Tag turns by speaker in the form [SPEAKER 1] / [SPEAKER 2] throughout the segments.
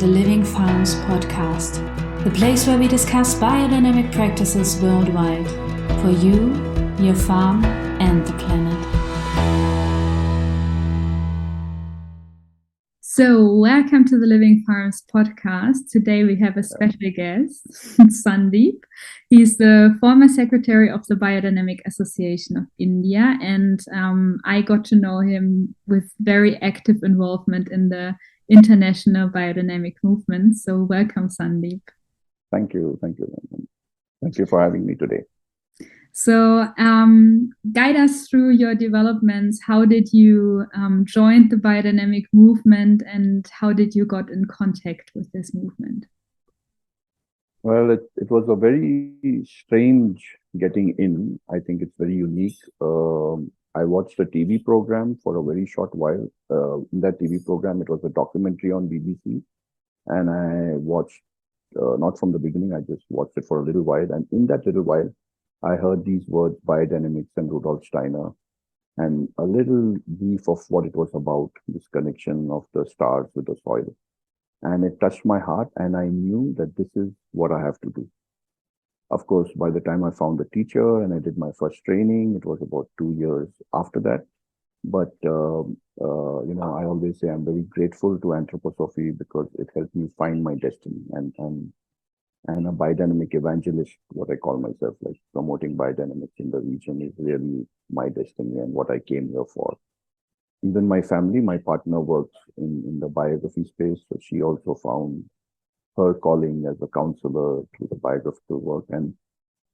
[SPEAKER 1] the Living Farms podcast, the place where we discuss biodynamic practices worldwide for you, your farm, and the planet. So, welcome to the Living Farms podcast. Today we have a special guest, Sundeep. He's the former secretary of the Biodynamic Association of India, and I got to know him with very active involvement in the International Biodynamic movement. So, welcome, Sundeep.
[SPEAKER 2] Thank you. Thank you. Thank you for having me today.
[SPEAKER 1] So, guide us through your developments. How did you join the biodynamic movement, and how did you got in contact with this movement?
[SPEAKER 2] Well, it was a very strange getting in. I think it's very unique. I watched a TV program for a very short while. In that TV program, it was a documentary on BBC, and I watched not from the beginning. I just watched it for a little while, and in that little while, I heard these words, biodynamics and Rudolf Steiner, and a little brief of what it was about, this connection of the stars with the soil. And it touched my heart, and I knew that this is what I have to do. Of course, by the time I found the teacher and I did my first training, it was about 2 years after that. But, I always say I'm very grateful to anthroposophy because it helped me find my destiny and a biodynamic evangelist, what I call myself, like promoting biodynamics in the region is really my destiny and what I came here for. Even my family, my partner works in the biography space, so she also found her calling as a counselor through the biographical work. And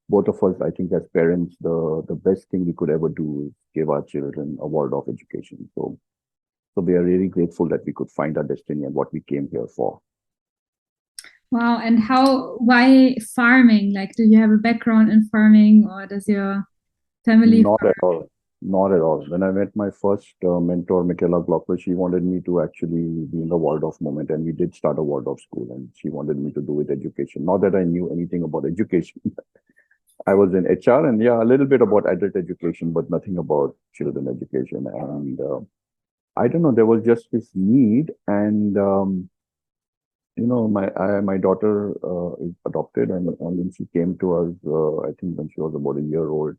[SPEAKER 2] both of us, I think as parents, the best thing we could ever do is give our children a world of education. So we are really grateful that we could find our destiny and what we came here for.
[SPEAKER 1] Wow. And why farming? Like, do you have a background in farming, or does your family?
[SPEAKER 2] Not at all. Not at all. When I met my first mentor, Michaela Glocker, she wanted me to actually be in the Waldorf movement, and we did start a Waldorf school, and she wanted me to do with education. Not that I knew anything about education. I was in HR and a little bit about adult education, but nothing about children education. And I don't know, there was just this need, and my daughter is adopted, and when she came to us, I think when she was about a year old,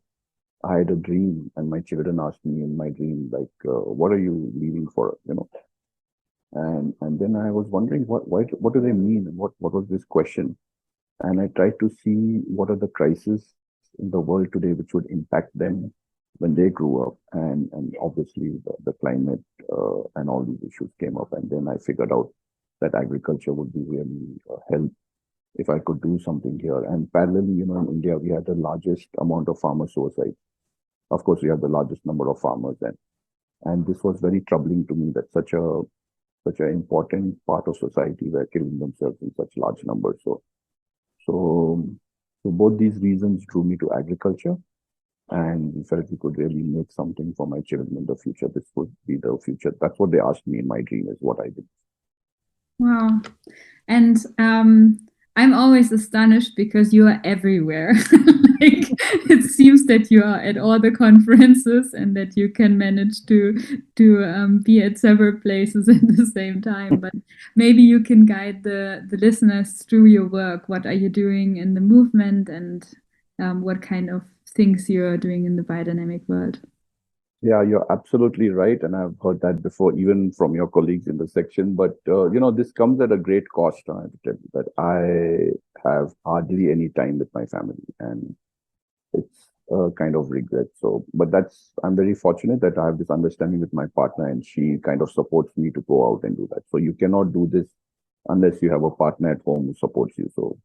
[SPEAKER 2] I had a dream, and my children asked me in my dream, like, "What are you leaving for?" And then I was wondering what do they mean, and what was this question? And I tried to see what are the crises in the world today which would impact them when they grew up, and obviously the climate and all these issues came up, and then I figured out that agriculture would be really help if I could do something here. And parallelly, in India, we had the largest amount of farmer suicide. Of course, we have the largest number of farmers, and this was very troubling to me that such an important part of society were killing themselves in such large numbers. So both these reasons drew me to agriculture, and we felt we could really make something for my children in the future. This would be the future. That's what they asked me in my dream, is what I did.
[SPEAKER 1] Wow. And I'm always astonished because you are everywhere. Like, it seems that you are at all the conferences and that you can manage to be at several places at the same time. But maybe you can guide the listeners through your work. What are you doing in the movement, and what kind of things you're doing in the biodynamic world?
[SPEAKER 2] Yeah, you're absolutely right. And I've heard that before, even from your colleagues in the section. But, this comes at a great cost. I have to tell you that I have hardly any time with my family, and it's a kind of regret. So, but I'm very fortunate that I have this understanding with my partner, and she kind of supports me to go out and do that. So you cannot do this unless you have a partner at home who supports you. So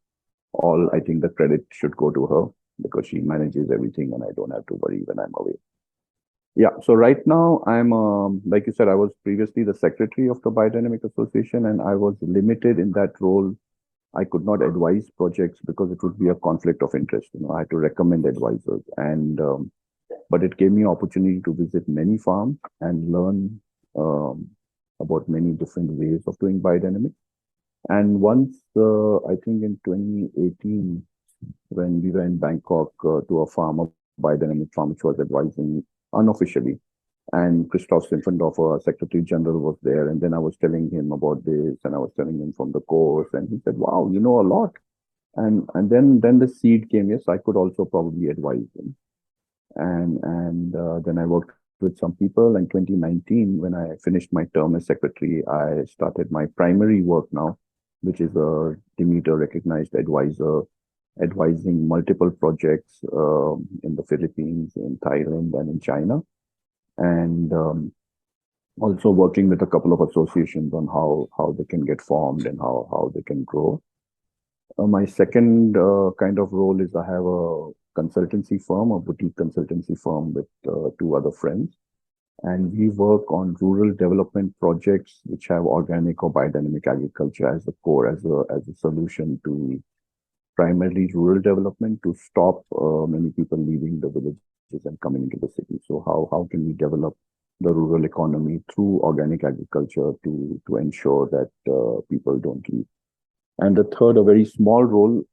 [SPEAKER 2] I think the credit should go to her because she manages everything, and I don't have to worry when I'm away. Yeah, so right now I'm, like you said, I was previously the secretary of the Biodynamic Association, and I was limited in that role. I could not advise projects because it would be a conflict of interest. I had to recommend advisors, and but it gave me an opportunity to visit many farms and learn about many different ways of doing biodynamics. And once, I think in 2018, when we were in Bangkok to a biodynamic farm which was advising unofficially, And Christoph Simpfendorfer, Secretary General, was there. And then I was telling him about this, and I was telling him from the course, and he said, "Wow, you know a lot." And then the seed came. Yes, I could also probably advise him. And then I worked with some people. In 2019, when I finished my term as secretary, I started my primary work now, which is a Demeter recognized advisor, advising multiple projects in the Philippines, in Thailand, and in China, and also working with a couple of associations on how they can get formed and how they can grow. My second kind of role is I have a consultancy firm, a boutique consultancy firm with two other friends, and we work on rural development projects which have organic or biodynamic agriculture as the core, as a solution to primarily rural development, to stop many people leaving the villages and coming into the city. So how can we develop the rural economy through organic agriculture to ensure that people don't leave? And the third, a very small role,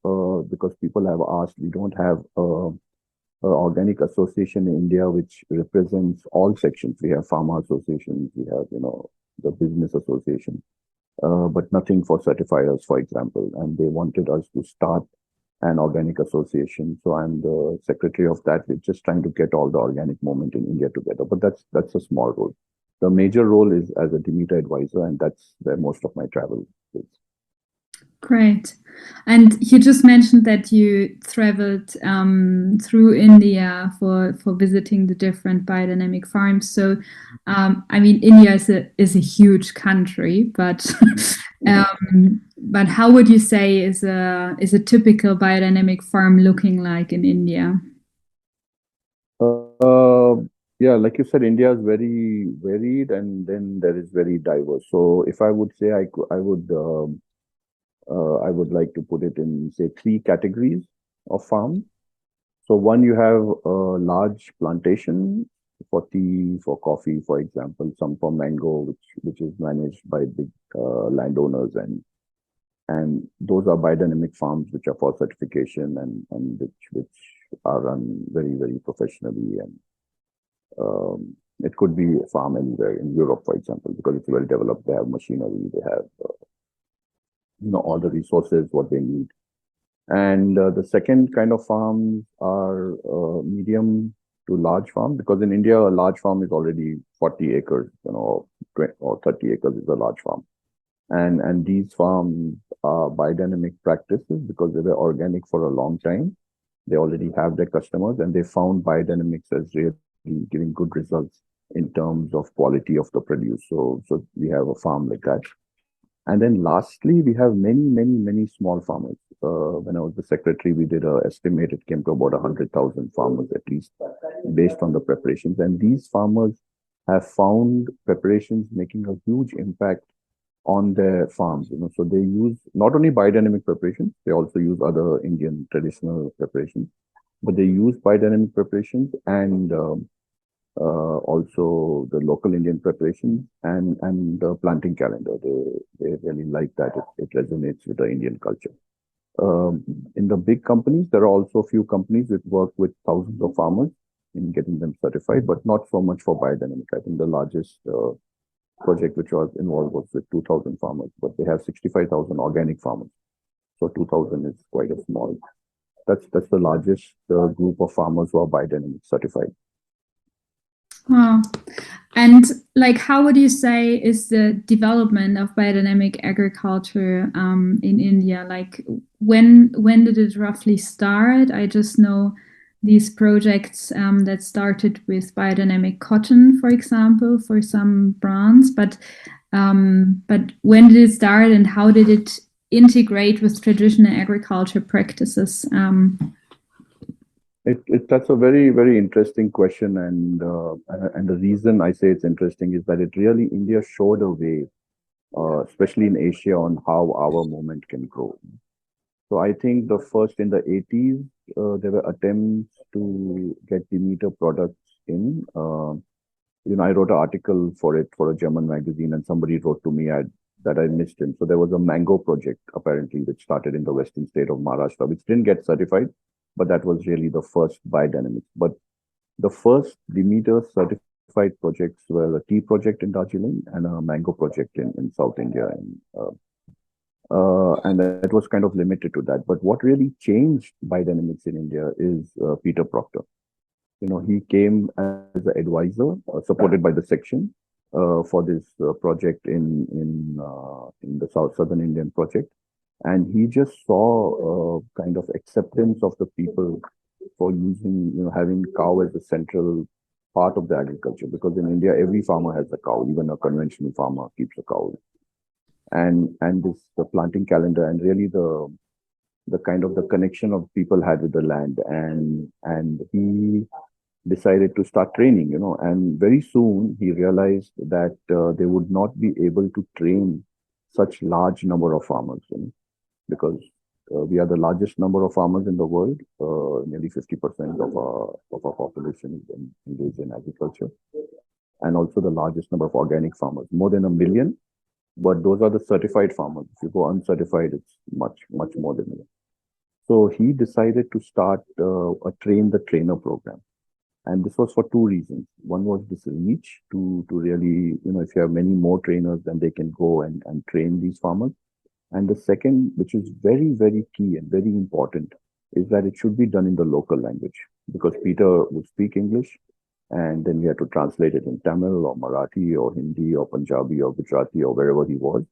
[SPEAKER 2] because people have asked, we don't have a organic association in India which represents all sections. We have farmer associations, we have, the business association, but nothing for certifiers, for example. And they wanted us to start an organic association. So I'm the secretary of that. We're just trying to get all the organic movement in India together. But that's a small role. The major role is as a Demeter advisor, and that's where most of my travel is.
[SPEAKER 1] Great. And you just mentioned that you traveled through India for visiting the different biodynamic farms. So, I mean, India is a huge country, but but how would you say is a typical biodynamic farm looking like in India?
[SPEAKER 2] Uh, yeah, like you said, India is very varied, and then there is very diverse. So if I would say I would like to put it in, say, three categories of farm. So one, you have a large plantation for tea, for coffee, for example, some for mango, which is managed by big landowners, and those are biodynamic farms which are for certification, and which are run very, very professionally. And it could be a farm anywhere in Europe, for example, because it's well developed. They have machinery, they have all the resources what they need. And the second kind of farms are medium to large farm, because in India a large farm is already 40 acres, 20 or 30 acres is a large farm. And these farms are biodynamic practices because they were organic for a long time. They already have their customers, and they found biodynamics as really giving good results in terms of quality of the produce. So we have a farm like that. And then lastly, we have many, many, many small farmers. When I was the secretary, we did a estimate. It came to about 100,000 farmers at least, based on the preparations. And these farmers have found preparations making a huge impact on their farms. So they use not only biodynamic preparations, they also use other Indian traditional preparations, but they use biodynamic preparations and also the local Indian preparations and the planting calendar. They really like that. It resonates with the Indian culture. In the big companies, there are also a few companies that work with thousands of farmers in getting them certified, but not so much for biodynamic. I think the largest project which was involved was with 2,000 farmers, but they have 65,000 organic farmers. So 2,000 is quite a small. That's the largest group of farmers who are biodynamic certified.
[SPEAKER 1] Wow. And like, how would you say is the development of biodynamic agriculture in India? Like, when did it roughly start? I just know these projects that started with biodynamic cotton, for example, for some brands. But when did it start, and how did it integrate with traditional agriculture practices?
[SPEAKER 2] That's a very, very interesting question, and the reason I say it's interesting is that it really, India showed a way, especially in Asia, on how our movement can grow. So I think the first in the 80s, there were attempts to get Demeter products in. I wrote an article for it for a German magazine, and somebody wrote to me that I missed him. So there was a mango project apparently which started in the western state of Maharashtra, which didn't get certified, but that was really the first biodynamics. But the first Demeter certified projects were a tea project in Darjeeling and a mango project in South India. And that was kind of limited to that. But what really changed biodynamics in India is Peter Proctor. He came as an advisor, supported by the section, for this project in the southern Indian project, and he just saw kind of acceptance of the people for using, having cow as a central part of the agriculture. Because in India, every farmer has a cow, even a conventional farmer keeps a cow, and this the planting calendar and really the kind of the connection of people had with the land, and he decided to start training, and very soon he realized that they would not be able to train such large number of farmers, because we are the largest number of farmers in the world. Nearly 50% of our population is engaged in agriculture, and also the largest number of organic farmers, more than 1 million. But those are the certified farmers. If you go uncertified, it's much more than that. So he decided to start a train the trainer program. And this was for two reasons. One was this reach to really, if you have many more trainers, then they can go and train these farmers. And the second, which is very, very key and very important, is that it should be done in the local language, because Peter would speak English, and then we had to translate it in Tamil or Marathi or Hindi or Punjabi or Gujarati or wherever he was.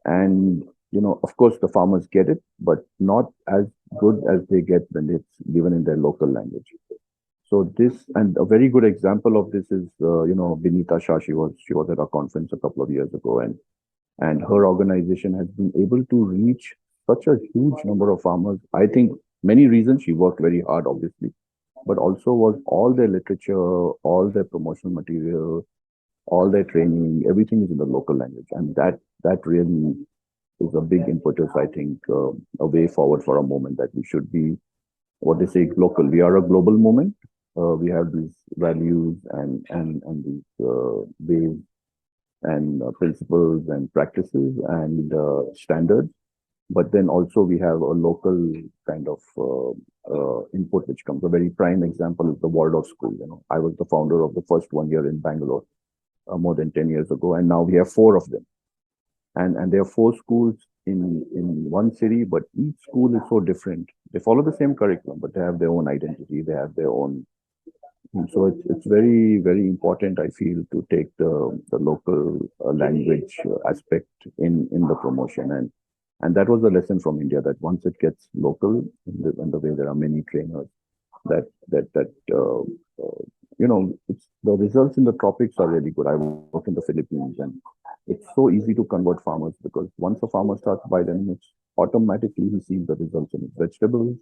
[SPEAKER 2] And, of course, the farmers get it, but not as good as they get when it's given in their local language. So this, and a very good example of this is, Vinita Shah. She was at our conference a couple of years ago, and her organization has been able to reach such a huge number of farmers. I think many reasons. She worked very hard, obviously, but also was all their literature, all their promotional material, all their training, everything is in the local language, and that really is a big impetus. I think a way forward for a moment, that we should be what they say local. We are a global movement. We have these values and these ways and principles and practices and standards, but then also we have a local kind of input which comes. A very prime example is the Waldorf School. I was the founder of the first one here in Bangalore more than 10 years ago, and now we have 4 of them. And there are 4 schools in one city, but each school is so different. They follow the same curriculum, but they have their own identity. They have their own. And so it's very, very important, I feel, to take the local language aspect in the promotion. And that was the lesson from India, that once it gets local, in the way there are many trainers, it's the results in the tropics are really good. I work in the Philippines, and it's so easy to convert farmers, because once a farmer starts biodynamics, automatically he sees the results in his vegetables.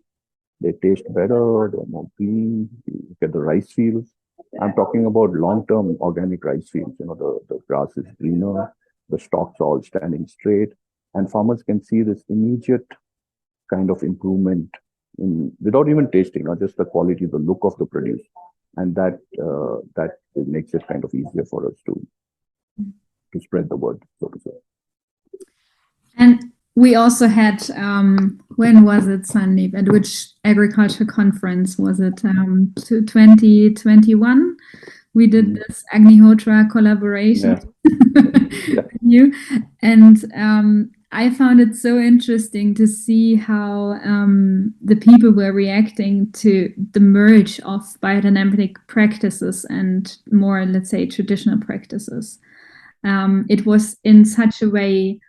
[SPEAKER 2] They taste better, they're more green. You look at the rice fields. I'm talking about long-term organic rice fields. The grass is greener, the stalks are all standing straight, and farmers can see this immediate kind of improvement without even tasting, not just the quality, the look of the produce. And that makes it kind of easier for us to spread the word, so to say.
[SPEAKER 1] And we also had, when was it, Sundeep? At which agriculture conference was it? 2021. We did this Agnihotra collaboration with you, and I found it so interesting to see how the people were reacting to the merge of biodynamic practices and more, let's say, traditional practices. It was in such a way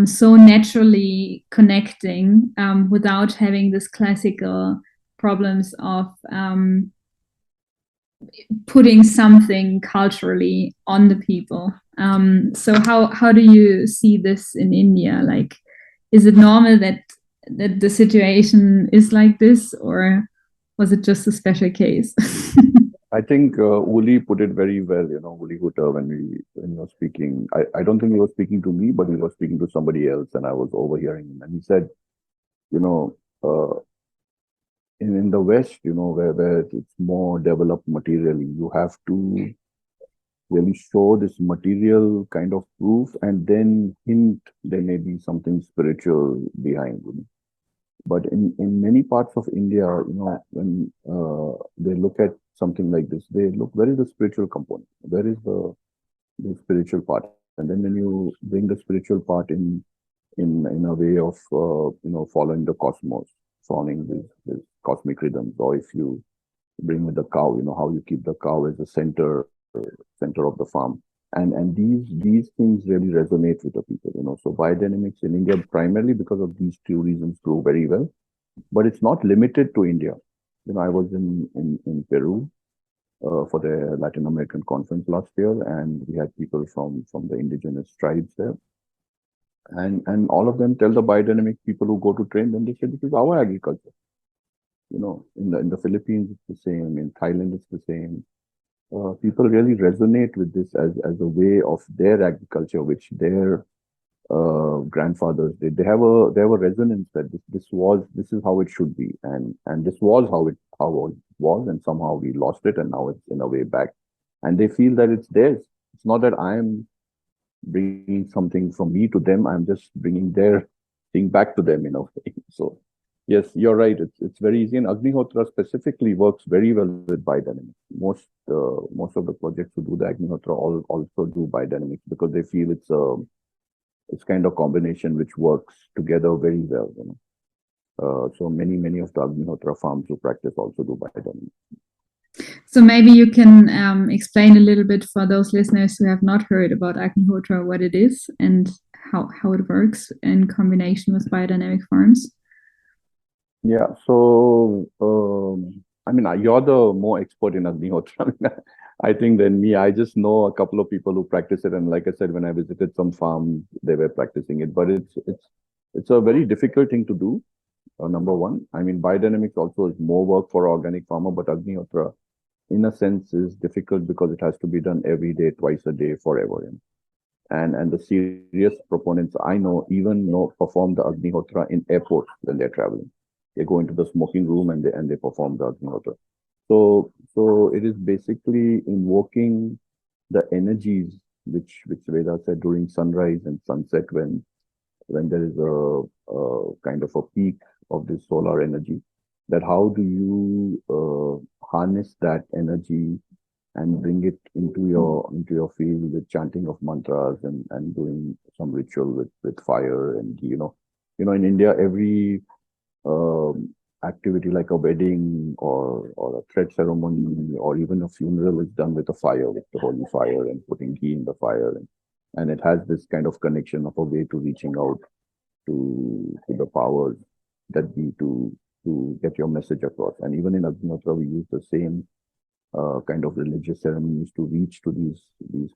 [SPEAKER 1] so naturally connecting without having this classical problems of putting something culturally on the people. So how do you see this in India? Like, is it normal that the situation is like this, or was it just a special case?
[SPEAKER 2] I think Uli put it very well, Uli Hutter, when he was speaking. I don't think he was speaking to me, but he was speaking to somebody else, and I was overhearing him. And he said, in the West, where it's more developed materially, you have to really show this material kind of proof and then hint there may be something spiritual behind it. But in many parts of India, when they look at something like this, they look, where is the spiritual component? Where is the spiritual part? And then when you bring the spiritual part in a way of following the cosmos, following these cosmic rhythms, or if you bring with the cow, how you keep the cow as the center of the farm, and these things really resonate with the people. So biodynamics in India, primarily because of these two reasons, grew very well. But it's not limited to India. I was in Peru for the Latin American conference last year, and we had people from the indigenous tribes there, and all of them tell the biodynamic people who go to train them, they say this is our agriculture. In the Philippines it's the same, in Thailand it's the same. People really resonate with this as a way of their agriculture, which their grandfathers did. They have a resonance that this is how it should be, and this was how it was, and somehow we lost it, and now it's in a way back, and they feel that it's theirs. It's not that I'm bringing something from me to them. I'm just bringing their thing back to them in a way. So yes, you're right. It's very easy, and Agnihotra specifically works very well with biodynamics. Most of the projects who do the Agnihotra also do biodynamics because they feel it's kind of combination which works together very well. So many of the Agnihotra farms who practice also do biodynamics.
[SPEAKER 1] So maybe you can explain a little bit for those listeners who have not heard about Agnihotra, what it is and how it works in combination with biodynamic farms.
[SPEAKER 2] Yeah, so you're the more expert in Agnihotra, I think, than me. I just know a couple of people who practice it, and like I said, when I visited some farms, they were practicing it. But it's a very difficult thing to do. Number one, biodynamics also is more work for organic farmer, but Agnihotra, in a sense, is difficult because it has to be done every day, twice a day, forever. And the serious proponents I know even perform the Agnihotra in airports when they're traveling. They go into the smoking room and they perform the Agnihotra. So it is basically invoking the energies which Veda said during sunrise and sunset, when there is a kind of a peak of this solar energy, that how do you harness that energy and bring it into your field with chanting of mantras and doing some ritual with fire. And in India, every activity like a wedding or a thread ceremony or even a funeral is done with a fire, with the holy fire, and putting ghee in the fire, and it has this kind of connection of a way to reaching out to the powers that be to get your message across. And even in Agnihotra, we use the same kind of religious ceremonies to reach to this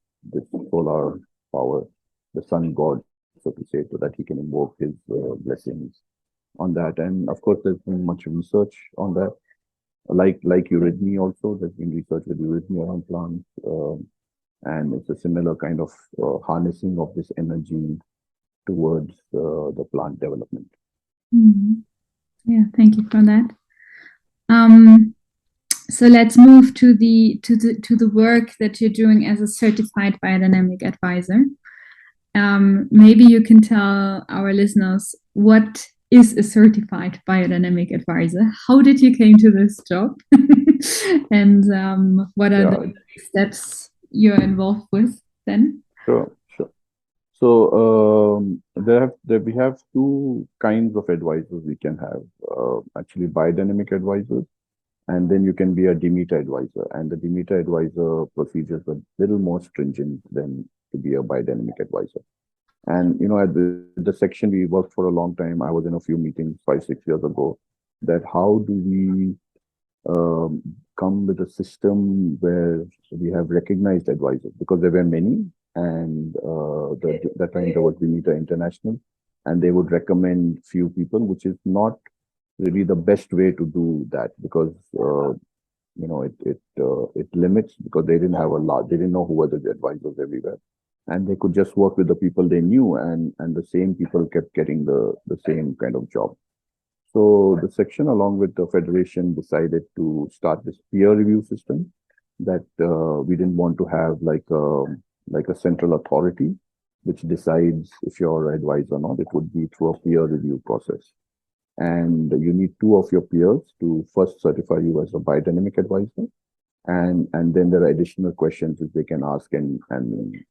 [SPEAKER 2] solar power, the sun god, so to say, so that he can invoke his blessings on that. And of course, there's been much research on that. Like eurythmy also, there's been research with eurythmy around plants, and it's a similar kind of harnessing of this energy towards the plant development.
[SPEAKER 1] Mm-hmm. Yeah, thank you for that. So let's move to the work that you're doing as a certified biodynamic advisor. Maybe you can tell our listeners, what is a certified biodynamic advisor? How did you came to this job? And what are the steps you're involved with then?
[SPEAKER 2] Sure. So we have two kinds of advisors we can have. Actually, biodynamic advisors, and then you can be a Demeter advisor. And the Demeter advisor procedures are a little more stringent than to be a biodynamic advisor. And at the section we worked for a long time. I was in a few meetings 5-6 years ago. That how do we come with a system where we have recognized advisors, because there were many, and that time there was Demeter International, and they would recommend few people, which is not really the best way to do that, because it limits, because they didn't have they didn't know who were the advisors everywhere, and they could just work with the people they knew, and the same people kept getting the same kind of job. So the section, along with the federation, decided to start this peer review system, that we didn't want to have like a central authority which decides if you're advised or not. It would be through a peer review process. And you need two of your peers to first certify you as a biodynamic advisor. And then there are additional questions which they can ask, and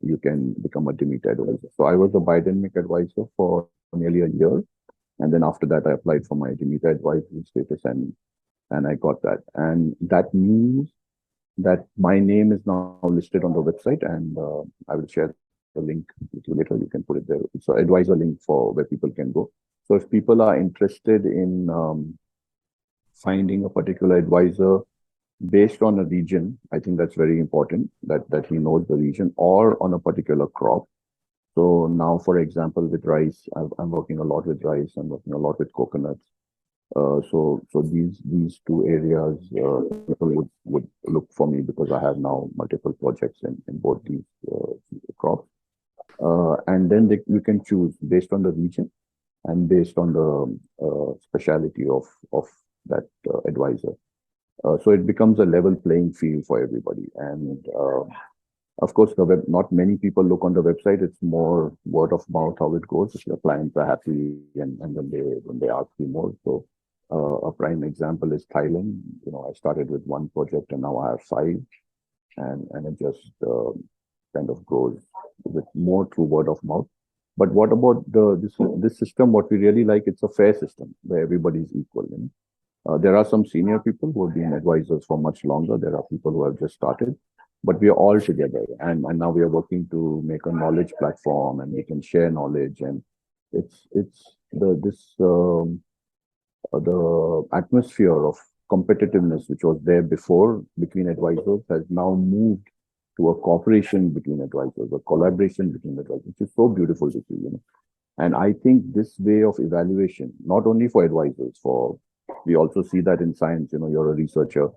[SPEAKER 2] you can become a Demeter advisor. So I was a biodynamic advisor for nearly a year, and then after that I applied for my Demeter advisory status, and I got that. And that means that my name is now listed on the website, and I will share the link with you later. You can put it there. It's an advisor link for where people can go. So if people are interested in finding a particular advisor based on a region, I think that's very important that he knows the region, or on a particular crop. So now, for example, with rice, I'm working a lot with rice. I'm working a lot with coconuts. So these two areas, people would look for me because I have now multiple projects in both these crops. And then you can choose based on the region and based on the speciality of that advisor. So it becomes a level playing field for everybody. And of course, not many people look on the website. It's more word of mouth how it goes. If your clients are happy, and when they ask you more. So a prime example is Thailand. I started with one project and now I have five, and it just kind of grows with more through word of mouth. But what about this system? What we really like, it's a fair system where everybody's equal. There are some senior people who have been advisors for much longer. There are people who have just started, but we are all together. And now we are working to make a knowledge platform, and we can share knowledge. And it's the atmosphere of competitiveness, which was there before between advisors, has now moved to a cooperation between advisors, a collaboration between advisors, which is so beautiful to see. And I think this way of evaluation, not only for advisors, we also see that in science. You're a researcher,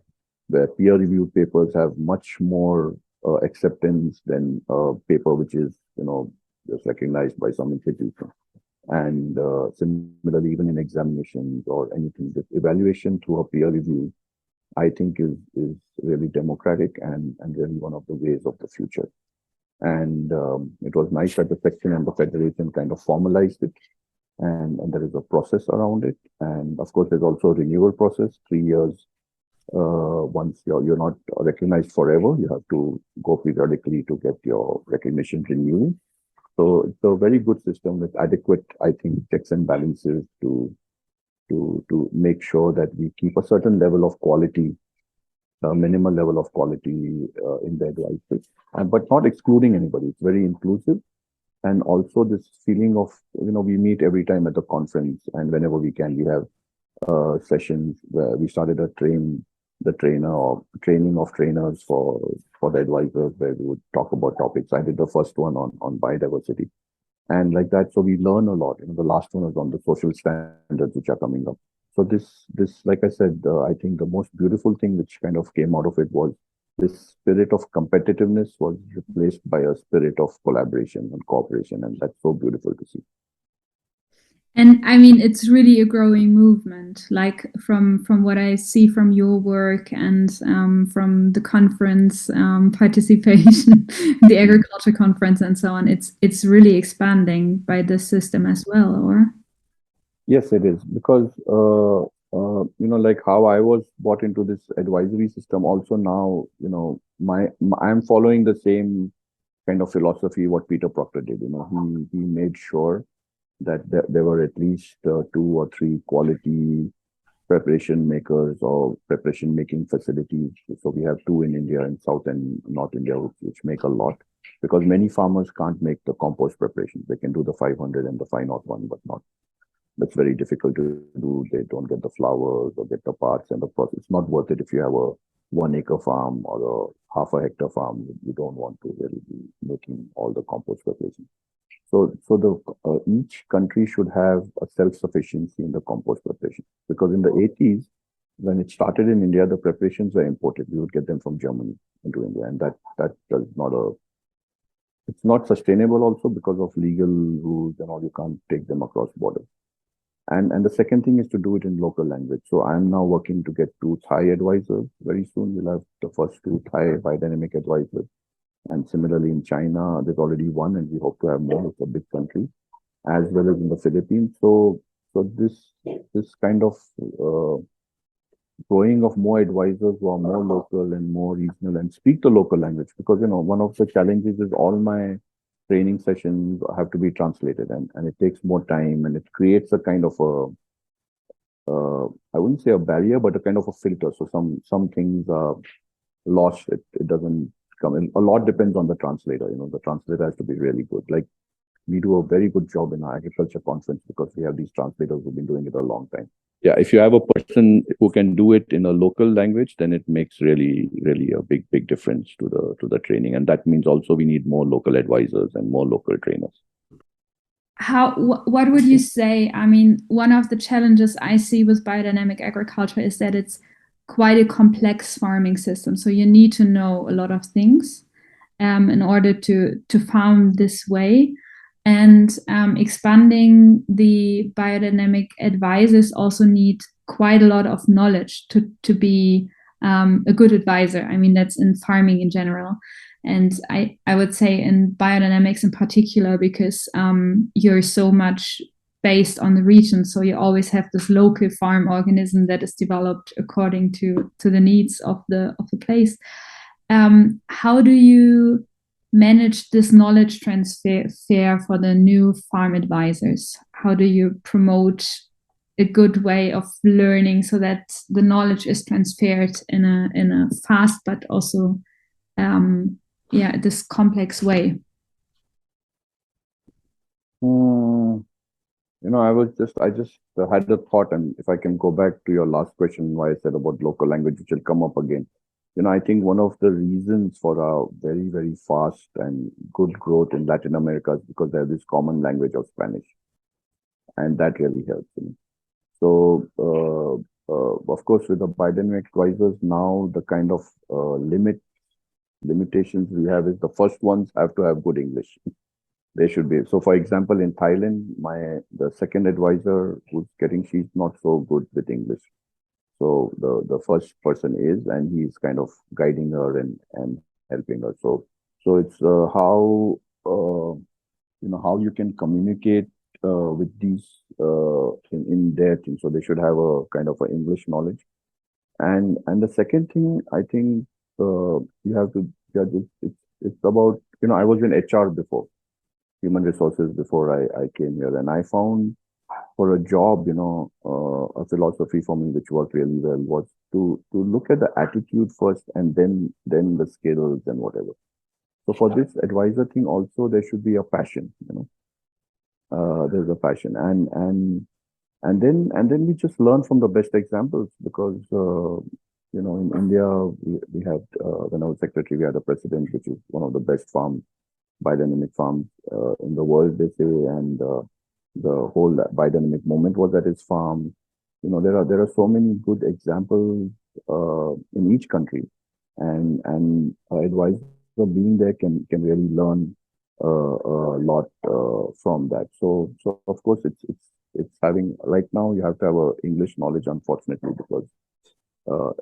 [SPEAKER 2] where peer-reviewed papers have much more acceptance than a paper which is, just recognized by some institution. And similarly, even in examinations or anything, this evaluation through a peer review, I think is really democratic and really one of the ways of the future. And it was nice that the section and the federation kind of formalized it, and there is a process around it. And of course, there's also a renewal process, 3 years. Once you're not recognized forever, you have to go periodically to get your recognition renewed. So it's a very good system with adequate, I think, checks and balances to make sure that we keep a certain level of quality, a minimal level of quality in the advice, but not excluding anybody. It's very inclusive. And also this feeling of, we meet every time at the conference, and whenever we can, we have sessions where we started the trainer or training of trainers for the advisors, where we would talk about topics. I did the first one on biodiversity, and like that. So we learn a lot. The last one was on the social standards which are coming up. So this, like I said, I think the most beautiful thing which kind of came out of it was this spirit of competitiveness was replaced by a spirit of collaboration and cooperation, and that's so beautiful to see.
[SPEAKER 1] And I mean, it's really a growing movement. Like from what I see from your work and from the conference participation, the agriculture conference, and so on, it's really expanding by this system as well, or?
[SPEAKER 2] Yes, it is, because like how I was brought into this advisory system. Also now, I'm following the same kind of philosophy what Peter Proctor did. He made sure that there were at least 2 or 3 quality preparation makers or preparation making facilities. So we have 2 in India, in South and North India, which make a lot, because many farmers can't make the compost preparation. They can do the 500 and the 501, but not. That's very difficult to do. They don't get the flowers or get the parts and the process. It's not worth it if you have a 1-acre farm or a half a hectare farm. You don't want to really be making all the compost preparation. So each country should have a self-sufficiency in the compost preparation, because in the 80s, when it started in India, the preparations were imported. We would get them from Germany into India, and that does not it's not sustainable also because of legal rules and all. You can't take them across borders. And the second thing is to do it in local language. So I'm now working to get 2 Thai advisors. Very soon we'll have the first 2 Thai biodynamic advisors. And similarly in China, there's already 1, and we hope to have more. It's a big country, as well as in the Philippines. So this kind of growing of more advisors who are more local and more regional and speak the local language. Because, one of the challenges is all my training sessions have to be translated, and it takes more time, and it creates a kind of I wouldn't say a barrier, but a kind of a filter. So some things are lost. It doesn't come in. A lot depends on the translator. The translator has to be really good. Like, we do a very good job in our agriculture conference because we have these translators who've been doing it a long time. Yeah, if you have a person who can do it in a local language, then it makes really, really a big difference to the training. And that means also we need more local advisors and more local trainers.
[SPEAKER 1] What would you say? I mean, one of the challenges I see with biodynamic agriculture is that it's quite a complex farming system. So you need to know a lot of things in order to farm this way. And expanding the biodynamic advisors also need quite a lot of knowledge to be a good advisor. I mean, that's in farming in general. And I would say in biodynamics in particular, because you're so much based on the region. So you always have this local farm organism that is developed according to the needs of the place. How do you manage this knowledge transfer for the new farm advisors? How do you promote a good way of learning so that the knowledge is transferred in a fast but also this complex way?
[SPEAKER 2] I just had a thought, and if I can go back to your last question, why I said about local language, which will come up again. I think one of the reasons for our very, very fast and good growth in Latin America is because they have this common language of Spanish, and that really helps. So, of course, with the biodynamic advisors now, the kind of limitations we have is the first ones have to have good English. They should be. So, for example, in Thailand, the second advisor she's not so good with English. So the first person is, and he's kind of guiding her and helping her. So it's how you can communicate with these in their team. So they should have a kind of a English knowledge. And the second thing, I think you have to judge it's about, I was in HR before, human resources, before I came here, and I found for a job, a philosophy for me which worked really well was to look at the attitude first, and then the skills and whatever. So for this advisor thing also, there should be a passion. There's a passion, and then we just learn from the best examples, because in India we had when I was secretary, we had a president which is one of the best biodynamic farms in the world, they say, and the whole biodynamic movement was at his farm. There are so many good examples in each country, and advisor being there can really learn a lot from that. So of course it's having, right now you have to have a English knowledge, unfortunately, because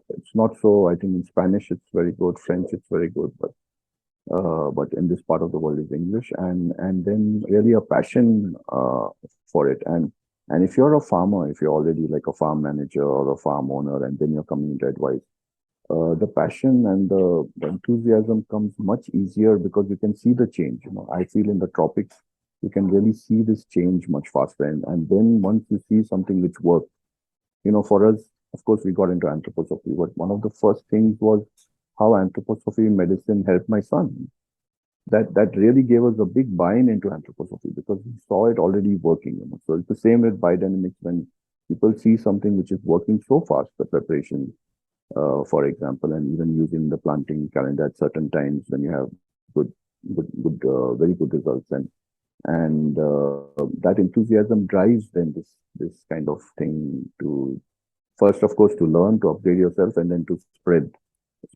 [SPEAKER 2] it's not so. I think in Spanish it's very good, French it's very good, but in this part of the world is English, and then really a passion for it. And if you're a farmer, if you're already like a farm manager or a farm owner, and then you're coming into advice, the passion and the enthusiasm comes much easier, because you can see the change. I feel in the tropics, you can really see this change much faster. And then once you see something which works, for us, of course, we got into anthroposophy, but one of the first things was how anthroposophy medicine helped my son. That really gave us a big buy-in into anthroposophy, because we saw it already working. So it's the same with biodynamics. When people see something which is working so fast, the preparation, for example, and even using the planting calendar at certain times when you have very good results, and that enthusiasm drives then this kind of thing to, first, of course, to learn, to upgrade yourself, and then to spread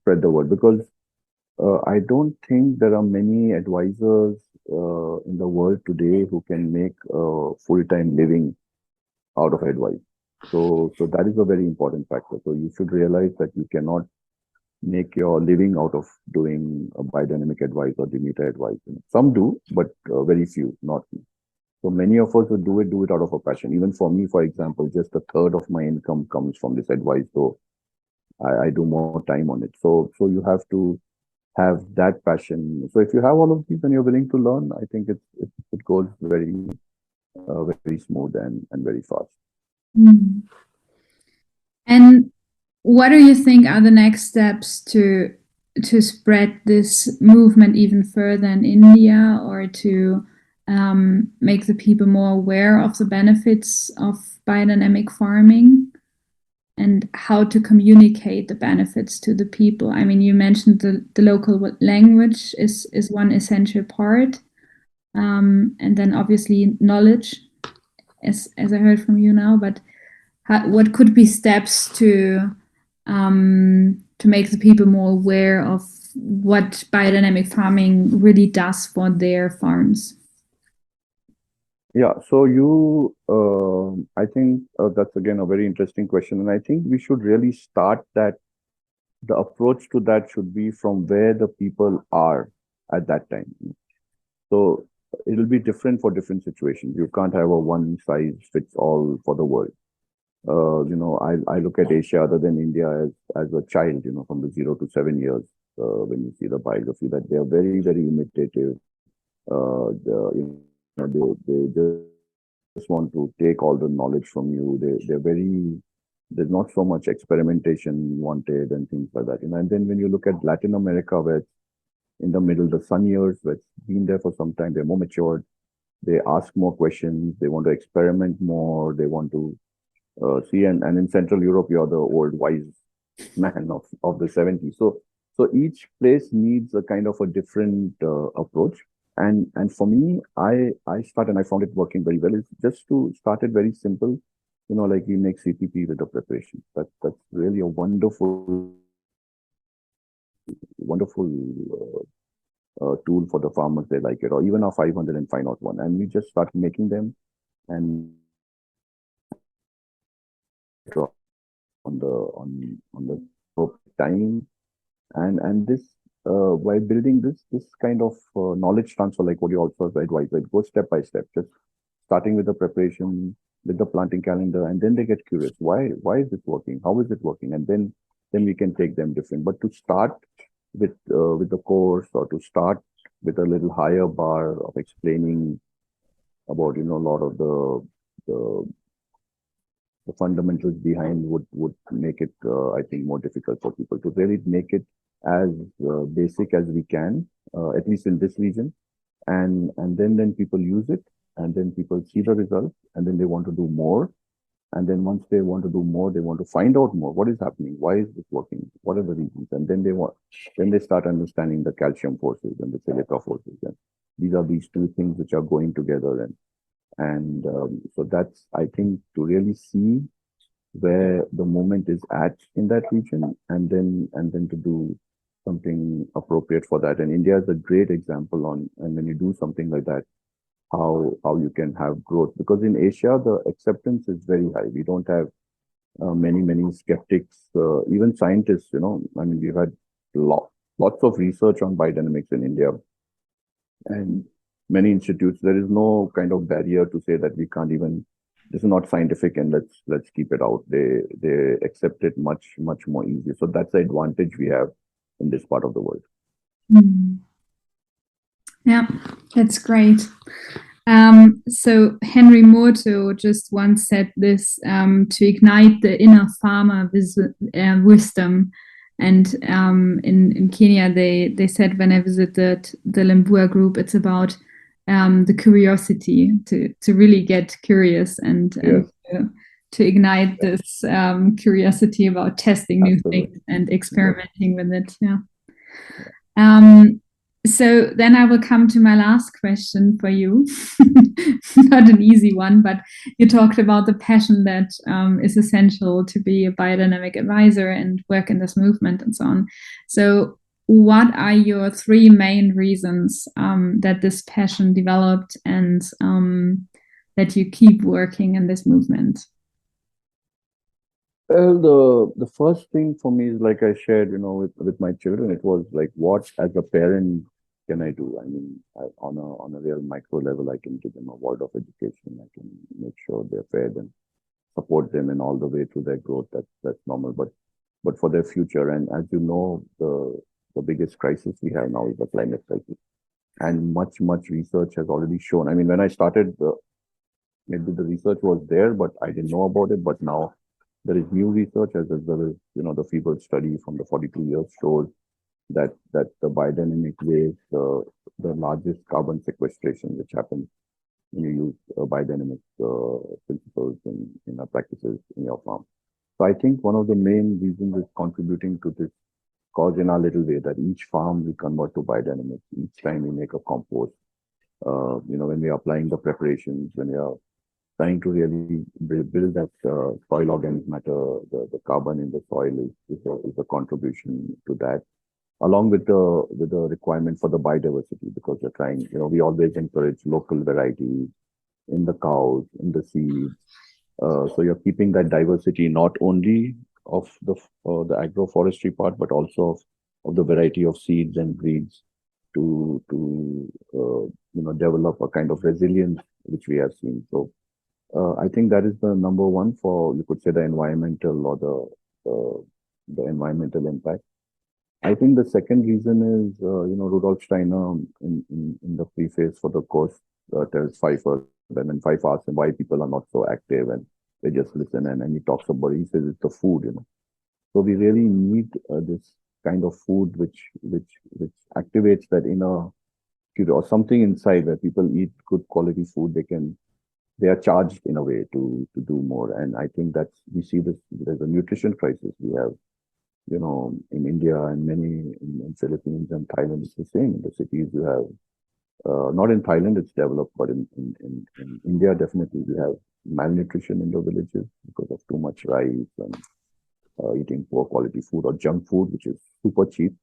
[SPEAKER 2] the word. Because I don't think there are many advisors in the world today who can make a full-time living out of advice. So that is a very important factor. So you should realize that you cannot make your living out of doing a biodynamic advice or Demeter advice. Some do, but very few, not me. So many of us who do it out of a passion. Even for me, for example, just a third of my income comes from this advice. So I do more time on it. So you have to have that passion. So if you have all of these and you're willing to learn, I think it goes very smooth and very fast.
[SPEAKER 1] Mm. And what do you think are the next steps to spread this movement even further in India, or to make the people more aware of the benefits of biodynamic farming, and how to communicate the benefits to the people? I mean, you mentioned the local language is one essential part, and then obviously knowledge, as I heard from you now. But what could be steps to make the people more aware of what biodynamic farming really does for their farms?
[SPEAKER 2] Yeah, so I think that's again a very interesting question, and I think we should really start that. The approach to that should be from where the people are at that time. So it'll be different for different situations. You can't have a one size fits all for the world. I look at Asia other than India as a child, from the 0 to 7 years, when you see the biography, that they are very, very imitative. They just want to take all the knowledge from you. There's not so much experimentation wanted and things like that. And then when you look at Latin America, where it's in the middle, the sun years, where it's been there for some time, they're more matured. They ask more questions. They want to experiment more. They want to see, and in Central Europe, you're the old wise man of the 70s. So each place needs a kind of a different approach. And for me, I started and I found it working very well. It's just to start it very simple, like we make CPP with the preparation. That's really a wonderful tool for the farmers. They like it, or even our 500 and 501. And we just start making them and on the time, and this by building this kind of knowledge transfer, like what you also advise, it goes step by step, just starting with the preparation, with the planting calendar, and then they get curious, why is this working, how is it working, and then we can take them different. But to start with the course, or to start with a little higher bar of explaining about a lot of the the fundamentals behind would make it, I think, more difficult for people to really make it as basic as we can, at least in this region. And then people use it, and then people see the results, and then they want to do more. And then once they want to do more, they want to find out more. What is happening? Why is this working? What are the reasons? And then they start understanding the calcium forces and the silica forces. And these are these two things which are going together. And so that's, I think, to really see where the moment is at in that region, and then to do something appropriate for that. And India is a great example on, and when you do something like that, how you can have growth, because in Asia the acceptance is very high. We don't have many skeptics, even scientists. I mean, we've had lots of research on biodynamics in India, and many institutes. There is no kind of barrier to say that we can't even, this is not scientific, and let's keep it out. They accept it much more easy. So that's the advantage we have in this part of the world.
[SPEAKER 1] Mm. Yeah, that's great. So Henry Morto just once said this, to ignite the inner farmer wisdom. And in Kenya, they said, when I visited the Lembua group, it's about the curiosity, to really get curious, and to ignite this curiosity about testing new things and experimenting with it. Yeah. So then I will come to my last question for you. Not an easy one, but you talked about the passion that is essential to be a biodynamic advisor and work in this movement and so on. So what are your three main reasons that this passion developed, and that you keep working in this movement?
[SPEAKER 2] Well, the first thing for me is, like I shared, with my children, it was like, what as a parent can I do? I mean, on a real micro level, I can give them a word of education. I can make sure they're fed and support them in all the way through their growth. That's normal. But but for their future. And as you know, the biggest crisis we have now is the climate crisis. And much research has already shown. I mean, when I started, maybe the research was there, but I didn't know about it. But now there is new research as well as, the fever study from the 42 years shows that the biodynamic waves, the largest carbon sequestration which happens when you use biodynamic principles in our practices in your farm. So I think one of the main reasons is contributing to this cause in our little way, that each farm we convert to biodynamic. Each time we make a compost, when we are applying the preparations, when we are trying to really build that soil organic matter, the carbon in the soil is a contribution to that, along with the requirement for the biodiversity, because we're trying, we always encourage local varieties in the cows, in the seeds. So you're keeping that diversity not only of the agroforestry part, but also of the variety of seeds and breeds to develop a kind of resilience which we have seen. So I think that is the number one for, you could say, the environmental or the environmental impact. I think the second reason is, Rudolf Steiner in the preface for the course tells Pfeiffer, and then Pfeiffer asks him why people are not so active and they just listen. And he talks about, he says it's the food, So we really need this kind of food which activates that inner curiosity, or something inside where people eat good quality food. They are charged in a way to do more. And I think we see this, there's a nutrition crisis we have, in India and many in Philippines and Thailand. It's the same. In the cities you have, not in Thailand, it's developed, but in India, definitely we have malnutrition in the villages because of too much rice and eating poor quality food or junk food, which is super cheap.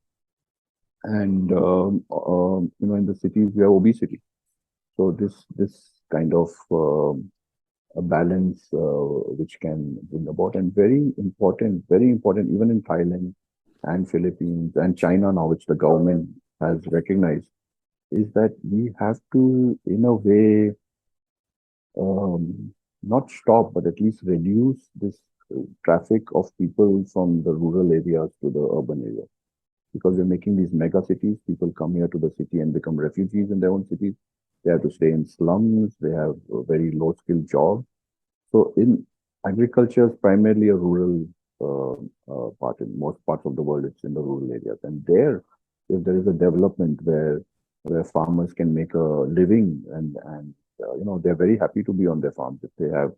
[SPEAKER 2] And, in the cities, we have obesity. So this kind of a balance which can bring about, and very important, even in Thailand and Philippines and China now, which the government has recognized, is that we have to, in a way, not stop, but at least reduce this traffic of people from the rural areas to the urban areas. Because we're making these mega cities, people come here to the city and become refugees in their own cities. They have to stay in slums. They have very low skilled jobs. So in agriculture is primarily a rural part. In most parts of the world, it's in the rural areas. And there, if there is a development where farmers can make a living and they're very happy to be on their farms if they have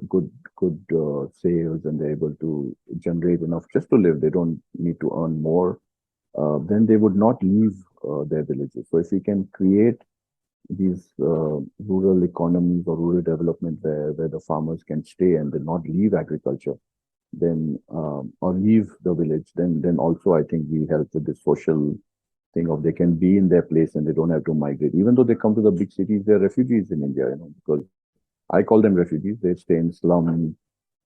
[SPEAKER 2] good sales and they're able to generate enough just to live. They don't need to earn more. Then they would not leave their villages. So if we can create these rural economies or rural development where the farmers can stay and they not leave agriculture, then or leave the village, then also I think we help with the social thing of they can be in their place and they don't have to migrate. Even though they come to the big cities, they're refugees in India, because I call them refugees. They stay in slums.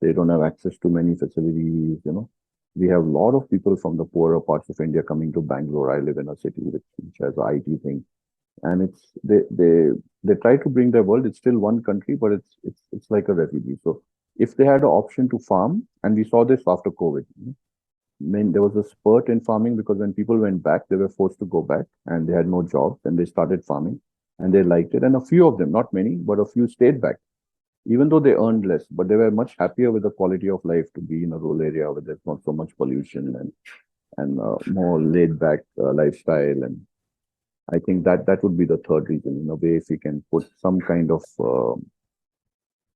[SPEAKER 2] They don't have access to many facilities, We have a lot of people from the poorer parts of India coming to Bangalore. I live in a city which has an IT thing. And it's they try to bring their world. It's still one country, but it's like a refugee. So if they had an option to farm, and we saw this after COVID, then there was a spurt in farming because when people went back, they were forced to go back and they had no jobs and they started farming and they liked it. And a few of them, not many, but a few stayed back, even though they earned less, but they were much happier with the quality of life to be in a rural area where there's not so much pollution and more laid back lifestyle. And I think that would be the third reason, in a way, if we can put some kind of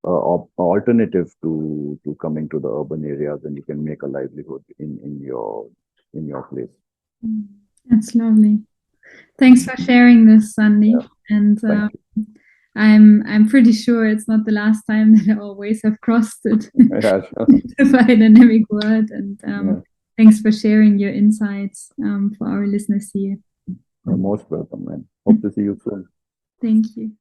[SPEAKER 2] alternative to coming to the urban areas, and you can make a livelihood in your place.
[SPEAKER 1] That's lovely. Thanks for sharing this, Sandeep. Yeah. And I'm pretty sure it's not the last time that our ways have crossed it. Yeah, sure. The biodynamic world. And thanks for sharing your insights for our listeners here.
[SPEAKER 2] You're most welcome, man. Hope to see you soon.
[SPEAKER 1] Thank you.